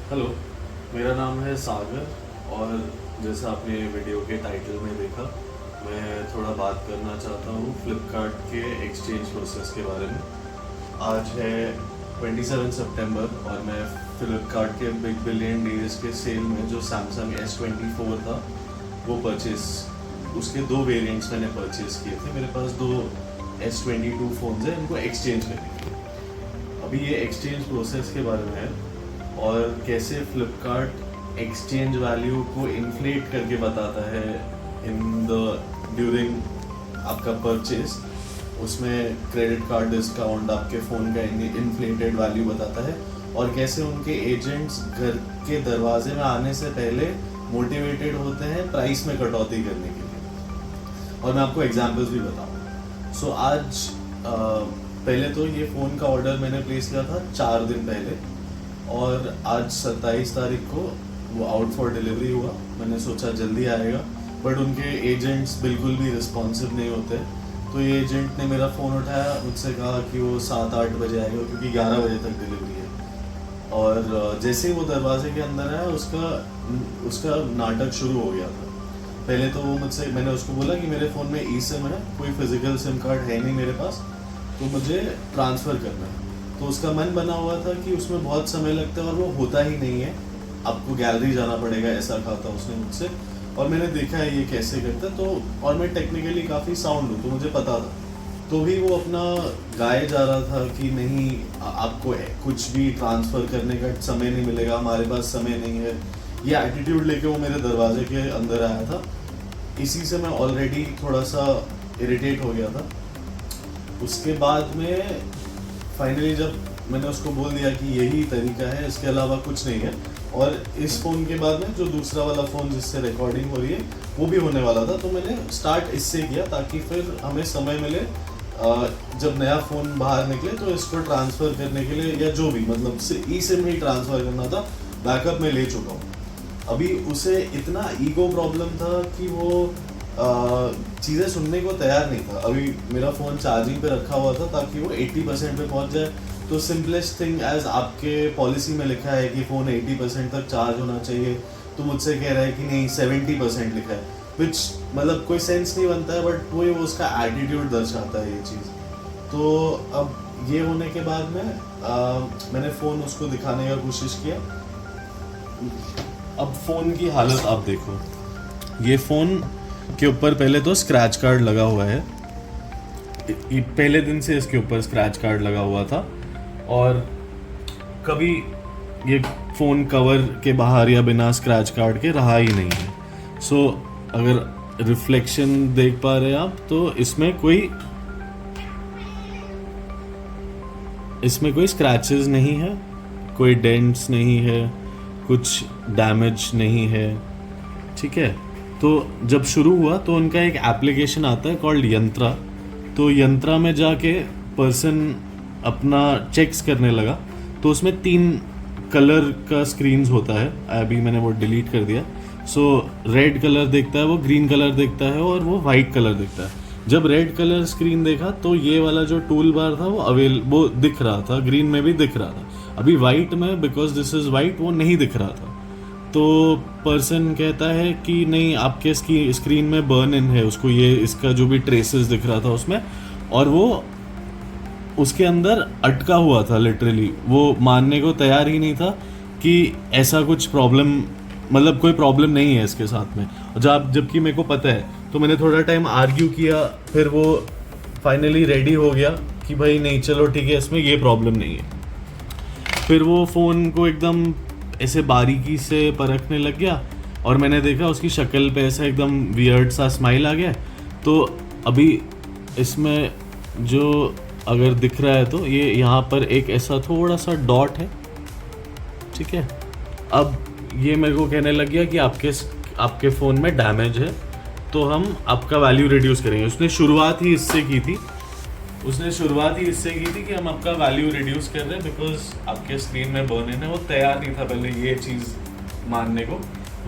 Hello, मेरा नाम है सागर और जैसा आपने वीडियो के टाइटल में देखा, मैं थोड़ा बात करना चाहता हूँ फ्लिपकार्ट के एक्सचेंज प्रोसेस के बारे में। आज है 27 सितंबर और मैं फ्लिपकार्ट के बिग बिलियन डेज के सेल में जो सैमसंग S24 था वो उसके दो वेरिएंट्स मैंने परचेज़ किए थे। मेरे पास दो S22 फ़ोन्स हैं, इनको एक्सचेंज करने के लिए। अभी ये एक्सचेंज प्रोसेस के बारे में है और कैसे फ्लिपकार्ट एक्सचेंज वैल्यू को इन्फ्लेट करके बताता है ड्यूरिंग आपका परचेज। उसमें क्रेडिट कार्ड डिस्काउंट, आपके फ़ोन का इन्फ्लेटेड वैल्यू बताता है और कैसे उनके एजेंट्स घर के दरवाजे में आने से पहले मोटिवेटेड होते हैं प्राइस में कटौती करने के लिए। और मैं आपको एग्जांपल्स भी बताऊँ। सो आज पहले तो ये फ़ोन का ऑर्डर मैंने प्लेस किया था 4 दिन पहले और आज 27 तारीख को वो आउट फॉर डिलीवरी हुआ। मैंने सोचा जल्दी आएगा, बट उनके एजेंट्स बिल्कुल भी रिस्पॉन्सिव नहीं होते। तो ये एजेंट ने मेरा फ़ोन उठाया, मुझसे कहा कि वो 7-8 बजे आएगा क्योंकि 11 बजे तक डिलीवरी है। और जैसे ही वो दरवाजे के अंदर आया उसका नाटक शुरू हो गया था। पहले तो मैंने उसको बोला कि मेरे फ़ोन में ई सिम है, कोई फिजिकल सिम कार्ड है नहीं मेरे पास, तो मुझे ट्रांसफ़र करना है। तो उसका मन बना हुआ था कि उसमें बहुत समय लगता है और वो होता ही नहीं है, आपको गैलरी जाना पड़ेगा, ऐसा कहा था उसने मुझसे। और मैंने देखा है ये कैसे करता है, तो और मैं टेक्निकली काफ़ी साउंड हूँ तो मुझे पता था। तो भी वो अपना गाए जा रहा था कि नहीं, आपको कुछ भी ट्रांसफ़र करने का समय नहीं मिलेगा, हमारे पास समय नहीं है। ये एटीट्यूड लेके वो मेरे दरवाजे के अंदर आया था। इसी से मैं ऑलरेडी थोड़ा सा इरिटेट हो गया था। उसके बाद में फाइनली जब मैंने उसको बोल दिया कि यही तरीका है, इसके अलावा कुछ नहीं है, और इस फ़ोन के बाद में जो दूसरा वाला फ़ोन जिससे रिकॉर्डिंग हो रही है वो भी होने वाला था, तो मैंने स्टार्ट इससे किया ताकि फिर हमें समय मिले जब नया फ़ोन बाहर निकले तो इसको ट्रांसफ़र करने के लिए, या जो भी मतलब ई सिम ही ट्रांसफ़र करना था, बैकअप में ले चुका हूँ। अभी उसे इतना ईगो प्रॉब्लम था कि वो चीज़ें सुनने को तैयार नहीं था। अभी मेरा फ़ोन चार्जिंग पे रखा हुआ था ताकि वो 80% पे पहुंच जाए। तो सिंपलेस्ट थिंग एज आपके पॉलिसी में लिखा है कि फ़ोन 80% तक चार्ज होना चाहिए, तो मुझसे कह रहा है कि नहीं 70% लिखा है, विच मतलब कोई सेंस नहीं बनता है, बट वो उसका एटीट्यूड दर्शाता है ये चीज़। तो अब ये होने के बाद में मैंने फ़ोन उसको दिखाने का कोशिश किया। अब फ़ोन की हालत आप देखो, ये फ़ोन के ऊपर पहले तो स्क्रैच कार्ड लगा हुआ है। पहले दिन से इसके ऊपर स्क्रैच कार्ड लगा हुआ था और कभी ये फ़ोन कवर के बाहर या बिना स्क्रैच कार्ड के रहा ही नहीं है। सो अगर रिफ्लेक्शन देख पा रहे हैं आप, तो इसमें कोई स्क्रैचेस नहीं है, कोई डेंट्स नहीं है, कुछ डैमेज नहीं है, ठीक है। तो जब शुरू हुआ तो उनका एक एप्लीकेशन आता है कॉल्ड यंत्रा। तो यंत्रा में जाके पर्सन अपना चेक्स करने लगा, तो उसमें 3 कलर का स्क्रीन्स होता है। अभी मैंने वो डिलीट कर दिया। सो रेड कलर देखता है वो, ग्रीन कलर देखता है और वो वाइट कलर देखता है। जब रेड कलर स्क्रीन देखा तो ये वाला जो टूल बार था वो दिख रहा था, ग्रीन में भी दिख रहा था। अभी वाइट में, बिकॉज दिस इज़ वाइट, वो नहीं दिख रहा था। तो पर्सन कहता है कि नहीं, आपके स्क्रीन में बर्न इन है, उसको ये इसका जो भी ट्रेसेस दिख रहा था उसमें, और वो उसके अंदर अटका हुआ था लिटरली। वो मानने को तैयार ही नहीं था कि ऐसा कुछ प्रॉब्लम, मतलब कोई प्रॉब्लम नहीं है इसके साथ में, जबकि मेरे को पता है। तो मैंने थोड़ा टाइम आर्ग्यू किया, फिर वो फाइनली रेडी हो गया कि भाई नहीं, चलो ठीक है, इसमें ये प्रॉब्लम नहीं है। फिर वो फ़ोन को एकदम ऐसे बारीकी से परखने लग गया और मैंने देखा उसकी शक्ल पे ऐसा एकदम वियर्ड सा स्माइल आ गया। तो अभी इसमें जो अगर दिख रहा है तो ये यहाँ पर एक ऐसा थोड़ा सा डॉट है, ठीक है। अब ये मेरे को कहने लग गया कि आपके फ़ोन में डैमेज है, तो हम आपका वैल्यू रिड्यूस करेंगे। उसने शुरुआत ही इससे की थी कि हम आपका वैल्यू रिड्यूस कर रहे हैं बिकॉज आपके स्क्रीन में बर्न इन है। वो तैयार नहीं था पहले ये चीज़ मानने को।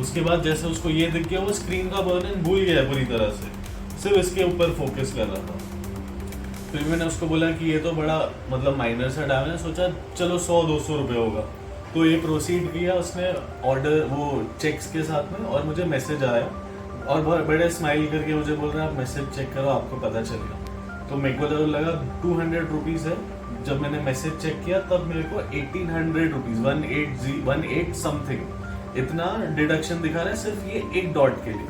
उसके बाद जैसे उसको ये दिख गया, वो स्क्रीन का बर्न इन भूल गया पूरी तरह से, सिर्फ इसके ऊपर फोकस कर रहा था। फिर मैंने उसको बोला कि ये तो बड़ा मतलब माइनर सा डैमेज है। सोचा चलो 100-200 रुपये होगा, तो ये प्रोसीड किया उसने ऑर्डर वो चेक्स के साथ में, और मुझे मैसेज आया और बहुत बड़े स्माइल करके मुझे बोल रहा है आप मैसेज चेक करो आपको पता चलेगा। तो मेरे को तो लगा 200 रुपीज़ है। जब मैंने मैसेज चेक किया तब मेरे को 1800 रुपीज़ 18 समथिंग इतना डिडक्शन दिखा रहा है सिर्फ ये एक डॉट के लिए।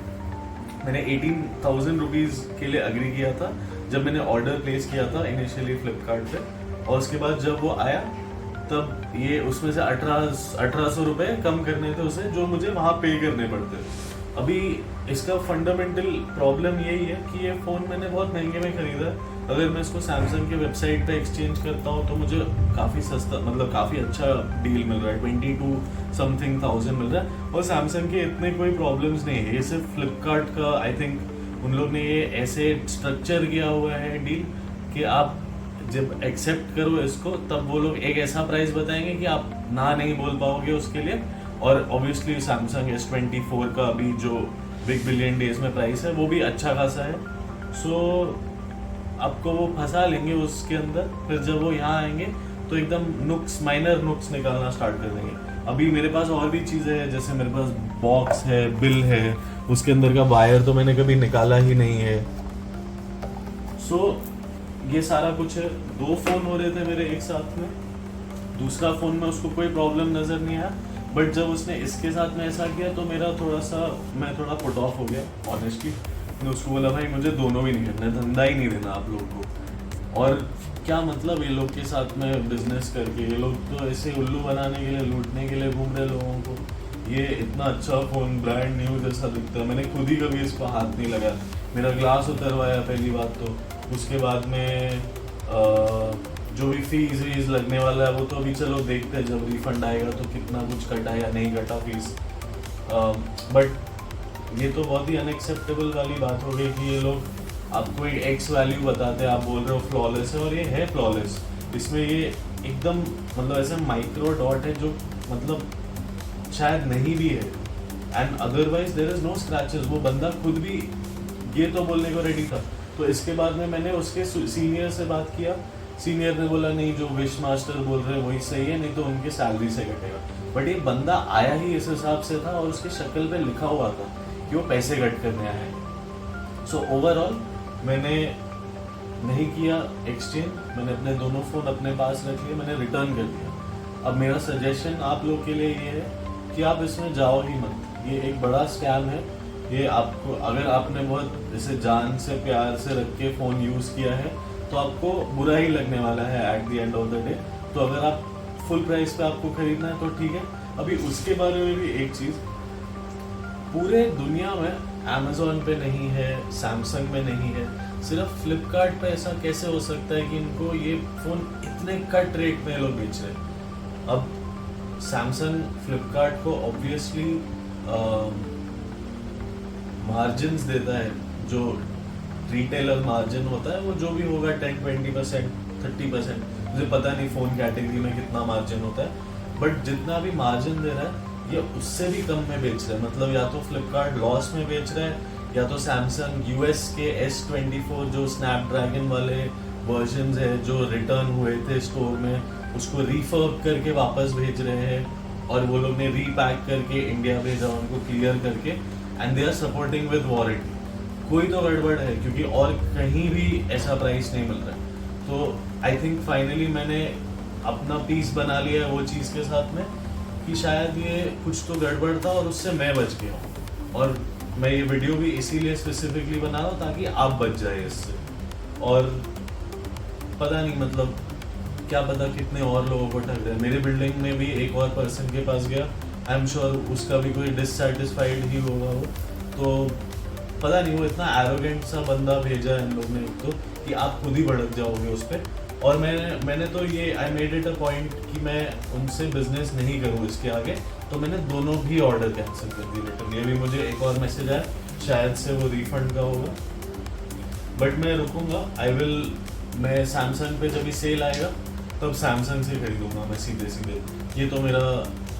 मैंने 18,000 रुपीज़ के लिए अग्री किया था जब मैंने ऑर्डर प्लेस किया था इनिशियली फ्लिपकार्ट पे, और उसके बाद जब वो आया तब ये उसमें से 1800 रुपये कम करने थे उसे, जो मुझे वहाँ पे करने पड़ते। अभी इसका फंडामेंटल प्रॉब्लम यही है कि ये फ़ोन मैंने बहुत महंगे में ख़रीदा। अगर मैं इसको सैमसंग के वेबसाइट पे एक्सचेंज करता हूँ तो मुझे काफ़ी सस्ता, मतलब काफ़ी अच्छा डील मिल रहा है, 22 समथिंग थाउजेंड मिल रहा है। और सैमसंग के इतने कोई प्रॉब्लम्स नहीं है, ये सिर्फ फ्लिपकार्ट का आई थिंक उन लोग ने ये ऐसे स्ट्रक्चर किया हुआ है डील कि आप जब एक्सेप्ट करो इसको तब वो लोग एक ऐसा प्राइस बताएंगे कि आप ना नहीं बोल पाओगे उसके लिए। और ऑब्वियसली सैमसंग S24 का अभी जो बिग बिलियन डेज में प्राइस है वो भी अच्छा खासा है। सो आपको वो फंसा लेंगे उसके अंदर, फिर जब वो यहाँ आएंगे तो एकदम माइनर नुक्स निकालना स्टार्ट कर देंगे। अभी मेरे पास और भी चीज़ें हैं, जैसे मेरे पास बॉक्स है, बिल है, उसके अंदर का वायर तो मैंने कभी निकाला ही नहीं है। सो ये सारा कुछ है। 2 फ़ोन हो रहे थे मेरे एक साथ में, दूसरा फ़ोन में उसको कोई प्रॉब्लम नज़र नहीं आया, बट जब उसने इसके साथ में ऐसा किया तो मैं थोड़ा पुट ऑफ हो गया ऑनेस्टली। मैंने उसको बोला भाई मुझे दोनों भी नहीं करना, धंधा ही नहीं देना आप लोग को। और क्या मतलब ये लोग के साथ में बिजनेस करके, ये लोग तो ऐसे उल्लू बनाने के लिए, लूटने के लिए घूम रहे लोगों को। ये इतना अच्छा फ़ोन ब्रांड न्यू जैसा दिखता है, मैंने खुद ही कभी इसको हाथ नहीं लगा। मेरा ग्लास उतरवाया पहली बात तो, उसके बाद में जो भी फीस वीस लगने वाला है वो तो अभी चलो देखते हैं जब रिफंड आएगा तो कितना कुछ कटा या नहीं कटा फीस। बट ये तो बहुत ही अनएक्सेप्टेबल वाली बात हो गई कि ये लोग आपको एक एक्स वैल्यू बताते हैं, आप बोल रहे हो फ्लॉलेस है और ये है फ्लॉलेस। इसमें ये एकदम मतलब ऐसे माइक्रो डॉट है जो मतलब शायद नहीं भी है, and otherwise there is no scratches. वो बंदा खुद भी ये तो बोलने को रेडी था। तो इसके बाद में मैंने उसके सीनियर से बात किया, सीनियर ने बोला नहीं जो विश मास्टर बोल रहे हैं वही सही है, नहीं तो उनके सैलरी से कटेगा। बट ये बंदा आया ही इस हिसाब से था और उसकी शक्ल पे लिखा हुआ था कि वो पैसे कट करने आए हैं। सो ओवरऑल मैंने नहीं किया एक्सचेंज, मैंने अपने दोनों फ़ोन अपने पास रख लिए, मैंने रिटर्न कर दिया। अब मेरा सजेशन आप लोग के लिए ये है कि आप इसमें जाओ ही मत, ये एक बड़ा स्कैम है। ये आपको, अगर आपने बहुत जैसे जान से प्यार से रख के फ़ोन यूज़ किया है तो आपको बुरा ही लगने वाला है at the end of the day. तो अगर आप फुल प्राइस पे आपको खरीदना है तो ठीक है। अभी उसके बारे में भी एक चीज़, पूरे दुनिया में अमेज़ॉन पे नहीं है, सैमसंग में नहीं है, सिर्फ फ्लिपकार्ट पे ऐसा कैसे हो सकता है कि इनको ये फ़ोन इतने कट रेट में लोग बेच रहे हैं। अब सैमसंग फ्लिपकार्ट को ऑब्वियसली मार्जिन्स देता है, जो रिटेलर मार्जिन होता है वो जो भी होगा 10-20%, 30%, मुझे पता नहीं फ़ोन कैटेगरी में कितना मार्जिन होता है, बट जितना भी मार्जिन दे रहा है ये उससे भी कम में बेच रहा है। मतलब या तो फ्लिपकार्ट लॉस में बेच रहा है या तो सैमसंग US के S24 जो स्नैपड्रैगन वाले वर्जन है जो रिटर्न हुए थे स्टोर में, उसको रीफर्ब करके वापस भेज रहे हैं और वो लोग ने रीपैक करके इंडिया भेजा उनको क्लियर करके, and they are supporting with warranty. कोई तो गड़बड़ है क्योंकि और कहीं भी ऐसा प्राइस नहीं मिल रहा है। तो आई थिंक फाइनली मैंने अपना पीस बना लिया है वो चीज़ के साथ में कि शायद ये कुछ तो गड़बड़ था और उससे मैं बच गया हूँ, और मैं ये वीडियो भी इसीलिए स्पेसिफिकली बना रहा हूँ ताकि आप बच जाए इससे। और पता नहीं मतलब क्या पता कितने और लोगों को ठग रहे हैं। मेरे बिल्डिंग में भी एक और पर्सन के पास गया, आई एम श्योर उसका भी कोई डिससेटिस्फाइड ही होगा वो, तो पता नहीं वो इतना एरोगेंट सा बंदा भेजा है इन लोग ने एक तो कि आप खुद ही भड़क जाओगे उस पर। और मैंने तो ये I made it a point कि मैं उनसे बिजनेस नहीं करूँ इसके आगे, तो मैंने दोनों भी ऑर्डर कैंसिल कर दिए रिटर्न। ये भी मुझे एक और मैसेज आया, शायद से वो रिफंड का होगा, बट मैं रुकूंगा। मैं सैमसंग पे जब भी सेल आएगा तब सैमसंग से खरीदूंगा मैं सीधे। ये तो मेरा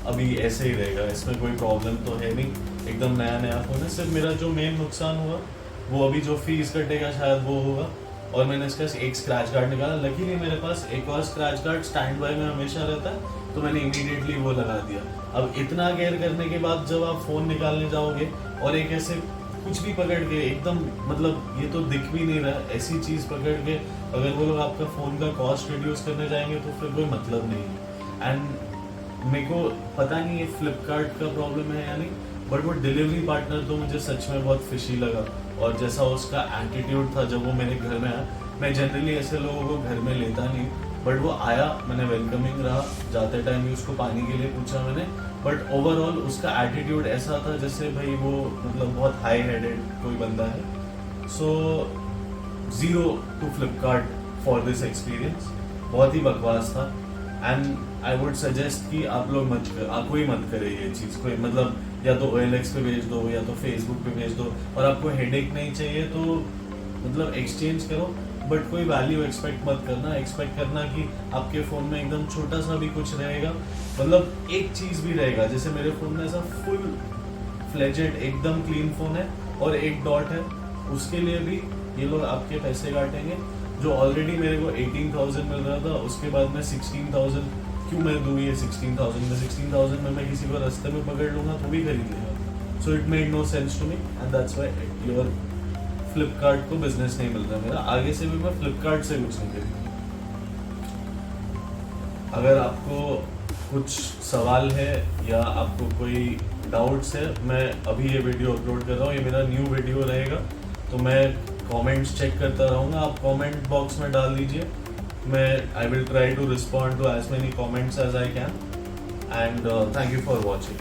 अभी ऐसे ही रहेगा, इसमें कोई प्रॉब्लम तो है नहीं, एकदम नया फ़ोन है। सिर्फ मेरा जो मेन नुकसान हुआ वो अभी जो फीस कटेगा शायद वो होगा, और मैंने इसका एक स्क्रैच कार्ड निकाला। लकीली मेरे पास एक और स्क्रैच कार्ड स्टैंड बाय में हमेशा रहता है, तो मैंने इमीडिएटली वो लगा दिया। अब इतना केयर करने के बाद जब आप फ़ोन निकालने जाओगे और एक ऐसे कुछ भी पकड़ के एकदम, मतलब ये तो दिख भी नहीं रहा, ऐसी चीज़ पकड़ के अगर वो लोग आपका फ़ोन का कॉस्ट रिड्यूस करने जाएंगे तो फिर कोई मतलब नहीं है। एंड मेरे को पता नहीं ये फ्लिपकार्ट का प्रॉब्लम है या नहीं, बट वो डिलीवरी पार्टनर तो मुझे सच में बहुत फिशी लगा। और जैसा उसका एटीट्यूड था जब वो मेरे घर में आया, मैं जनरली ऐसे लोगों को घर में लेता नहीं, बट वो आया, मैंने वेलकमिंग रहा, जाते टाइम भी उसको पानी के लिए पूछा मैंने, बट ओवरऑल उसका एटीट्यूड ऐसा था जैसे भाई वो मतलब बहुत हाई हेडेड कोई बंदा है। So 0 to Flipkart for this experience, बहुत ही बकवास था। एंड आई वुड सजेस्ट कि आप लोग कोई मत करे ये चीज़, कोई मतलब या तो OLX पे भेज दो या तो फेसबुक पे भेज दो, और आपको हेडेक नहीं चाहिए तो मतलब एक्सचेंज करो, बट कोई वैल्यू एक्सपेक्ट मत करना। एक्सपेक्ट करना कि आपके फ़ोन में एकदम छोटा सा भी कुछ रहेगा, मतलब एक चीज़ भी रहेगा, जैसे मेरे फ़ोन में ऐसा फुल फ्लेजेड एकदम क्लीन फ़ोन है और एक डॉट है, उसके लिए भी ये लोग आपके पैसे काटेंगे। जो ऑलरेडी मेरे को 18,000 मिल रहा था, उसके बाद में 16,000 क्यों मैं दूँ ये 16,000 में? 16,000 में मैं किसी को रास्ते में पकड़ लूँगा तो भी खरीद लेगा। So it made no sense to me and that's why your Flipkart को बिजनेस नहीं मिल रहा मेरा। आगे से भी मैं फ्लिपकार्ट से कुछ नहीं खरीदूँगा। अगर आपको कुछ सवाल है या आपको कोई डाउट्स है, मैं अभी ये वीडियो अपलोड कर रहा हूँ, ये मेरा न्यू वीडियो रहेगा, तो मैं कमेंट्स चेक करता रहूँगा। आप कमेंट बॉक्स में डाल दीजिए, मैं I will try to respond to as many comments as I can. And thank you for watching.